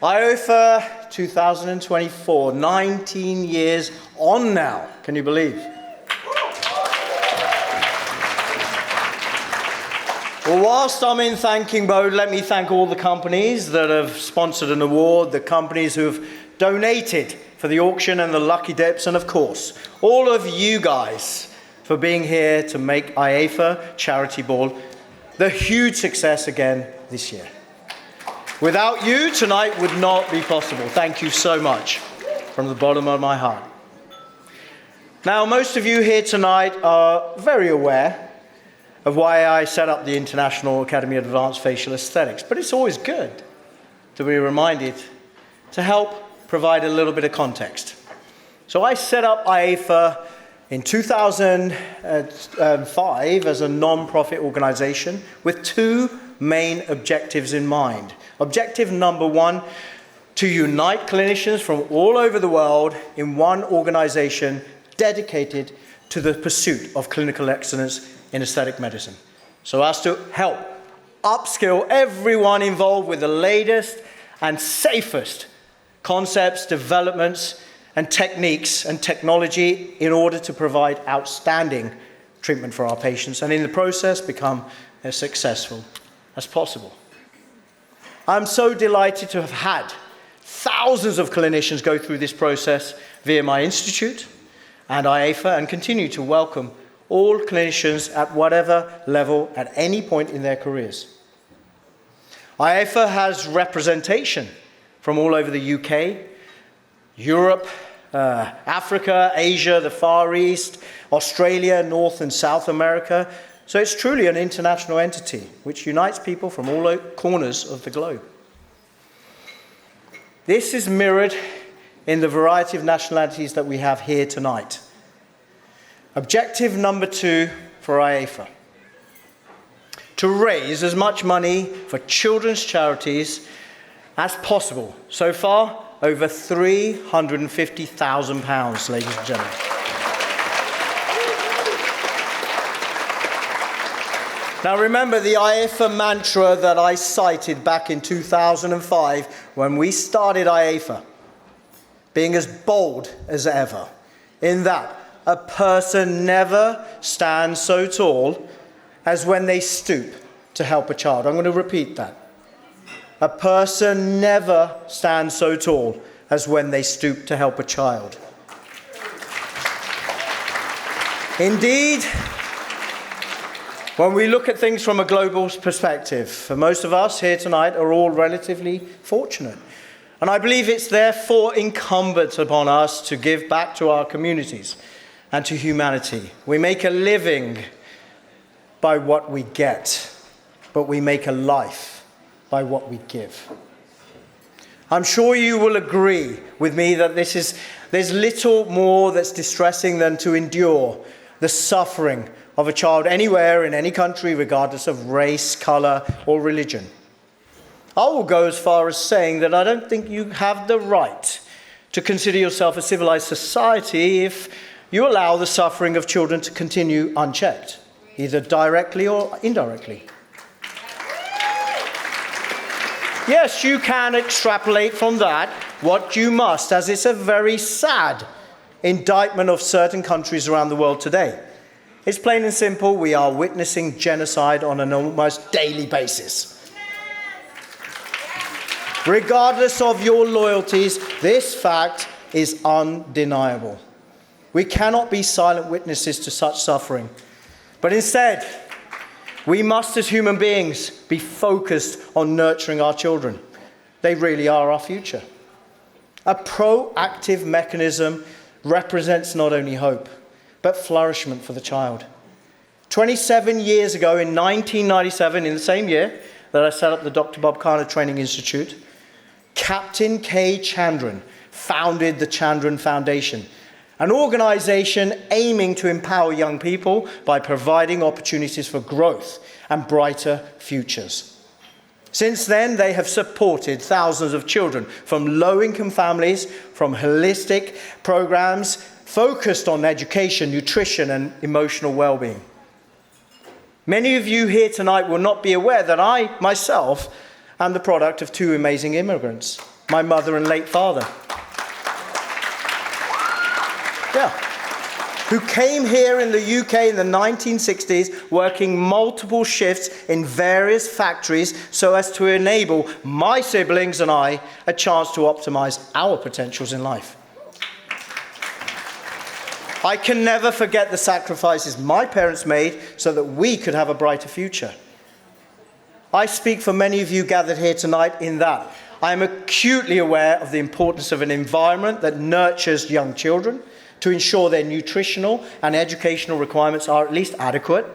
IAAFA 2024, 19 years on now. Can you believe? Well, whilst I'm in thanking mode, let me thank all the companies that have sponsored an award, the companies who have donated for the auction and the lucky dips, and of course, all of you guys for being here to make IAAFA Charity Ball the huge success again this year. Without you, tonight would not be possible. Thank you so much from the bottom of my heart. Now, most of you here tonight are very aware of why I set up the International Academy of Advanced Facial Aesthetics, but it's always good to be reminded to help provide a little bit of context. So I set up IAAFA in 2005 as a non-profit organization with two main objectives in mind. Objective number one, to unite clinicians from all over the world in one organization dedicated to the pursuit of clinical excellence in aesthetic medicine, so as to help upskill everyone involved with the latest and safest concepts, developments, and techniques and technology in order to provide outstanding treatment for our patients and in the process become as successful as possible. I'm so delighted to have had thousands of clinicians go through this process via my institute and IAAFA, and continue to welcome all clinicians at whatever level at any point in their careers. IAAFA has representation from all over the UK, Europe, Africa, Asia, the Far East, Australia, North and South America. So it's truly an international entity which unites people from all corners of the globe. This is mirrored in the variety of nationalities that we have here tonight. Objective number two for IAAFA: to raise as much money for children's charities as possible. So far, over £350,000, ladies and gentlemen. Now remember the IAAFA mantra that I cited back in 2005 when we started IAAFA, being as bold as ever, in that a person never stands so tall as when they stoop to help a child. I'm going to repeat that. A person never stands so tall as when they stoop to help a child. Indeed, when we look at things from a global perspective, for most of us here tonight are all relatively fortunate. And I believe it's therefore incumbent upon us to give back to our communities and to humanity. We make a living by what we get, but we make a life by what we give. I'm sure you will agree with me that there's little more that's distressing than to endure the suffering of a child anywhere in any country, regardless of race, color, or religion. I will go as far as saying that I don't think you have the right to consider yourself a civilized society if you allow the suffering of children to continue unchecked, either directly or indirectly. Yes, you can extrapolate from that what you must, as it's a very sad indictment of certain countries around the world today. It's plain and simple, we are witnessing genocide on an almost daily basis. Regardless of your loyalties, this fact is undeniable. We cannot be silent witnesses to such suffering, but instead, we must, as human beings, be focused on nurturing our children. They really are our future. A proactive mechanism represents not only hope, but flourishment for the child. 27 years ago, in 1997, in the same year that I set up the Dr. Bob Khanna Training Institute, Captain K. Chandran founded the Chandran Foundation, an organization aiming to empower young people by providing opportunities for growth and brighter futures. Since then, they have supported thousands of children from low-income families, from holistic programs focused on education, nutrition, and emotional well-being. Many of you here tonight will not be aware that I, myself, am the product of two amazing immigrants. my mother and late father. Yeah. Who came here in the UK in the 1960s, working multiple shifts in various factories so as to enable my siblings and I a chance to optimize our potentials in life. I can never forget the sacrifices my parents made so that we could have a brighter future. I speak for many of you gathered here tonight in that I am acutely aware of the importance of an environment that nurtures young children to ensure their nutritional and educational requirements are at least adequate.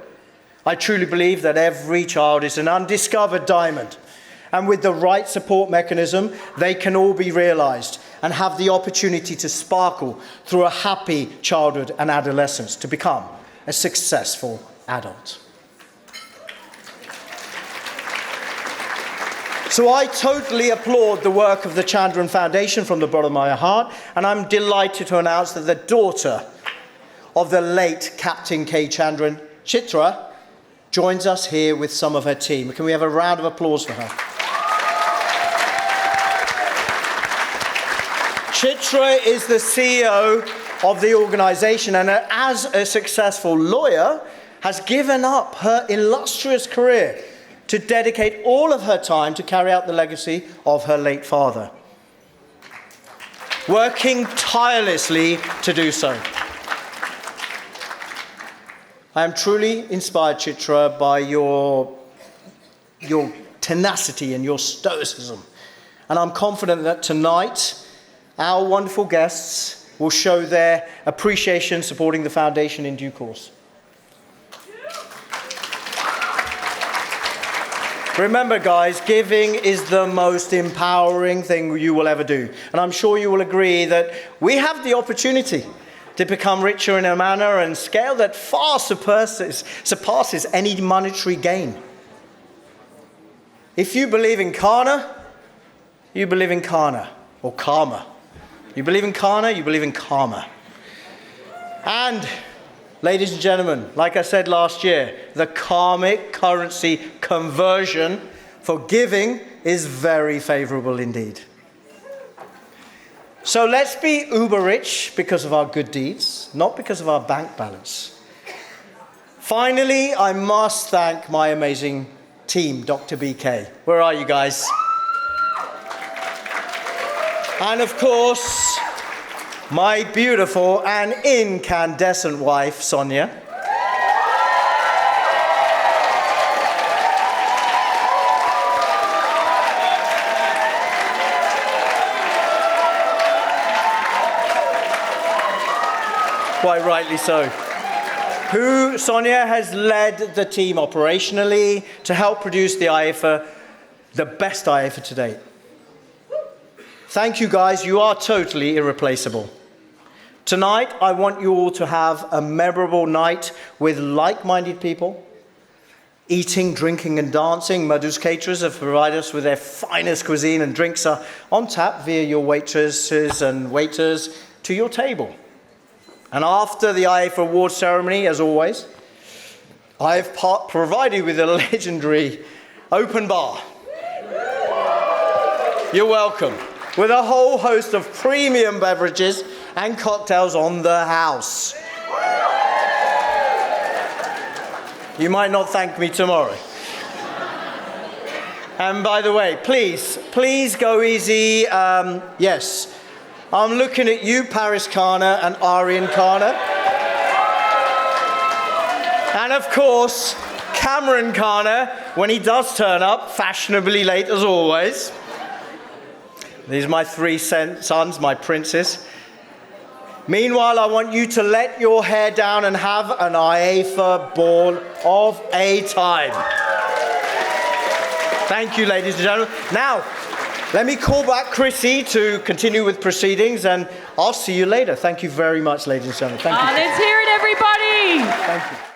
I truly believe that every child is an undiscovered diamond, and with the right support mechanism, they can all be realized and have the opportunity to sparkle through a happy childhood and adolescence to become a successful adult. So I totally applaud the work of the Chandran Foundation from the bottom of my heart, and I'm delighted to announce that the daughter of the late Captain K. Chandran, Chitra, joins us here with some of her team. Can we have a round of applause for her? Chitra is the CEO of the organization, and as a successful lawyer, has given up her illustrious career to dedicate all of her time to carry out the legacy of her late father, working tirelessly to do so. I am truly inspired, Chitra, by your tenacity and your stoicism. And I'm confident that tonight, our wonderful guests will show their appreciation supporting the foundation in due course. Remember, guys, giving is the most empowering thing you will ever do. And I'm sure you will agree that we have the opportunity to become richer in a manner and scale that far surpasses any monetary gain. If you believe in Khanna, you believe in Khanna, or karma. You believe in Khanna, you believe in karma. And ladies and gentlemen, like I said last year, the karmic currency conversion for giving is very favorable indeed. So let's be uber rich because of our good deeds, not because of our bank balance. Finally, I must thank my amazing team, Dr. BK. Where are you guys? And of course, my beautiful and incandescent wife, Sonia. Quite rightly so. Sonia has led the team operationally to help produce the IAAFA, the best IAAFA to date. Thank you, guys. You are totally irreplaceable. Tonight, I want you all to have a memorable night with like-minded people, eating, drinking, and dancing. Madhu's caterers have provided us with their finest cuisine, and drinks are on tap via your waitresses and waiters to your table. And after the IAAFA award ceremony, as always, I have provided you with a legendary open bar. You're welcome. With a whole host of premium beverages and cocktails on the house. You might not thank me tomorrow. And by the way, please go easy. Yes, I'm looking at you, Paris Khanna and Aryan Khanna. And of course, Cameron Khanna, when he does turn up, fashionably late as always. These are my three sons, my princes. Meanwhile, I want you to let your hair down and have an IAAFA ball of a time. Thank you, ladies and gentlemen. Now, let me call back Chrissy to continue with proceedings, and I'll see you later. Thank you very much, ladies and gentlemen. Thank you. Let's hear it, everybody. Thank you.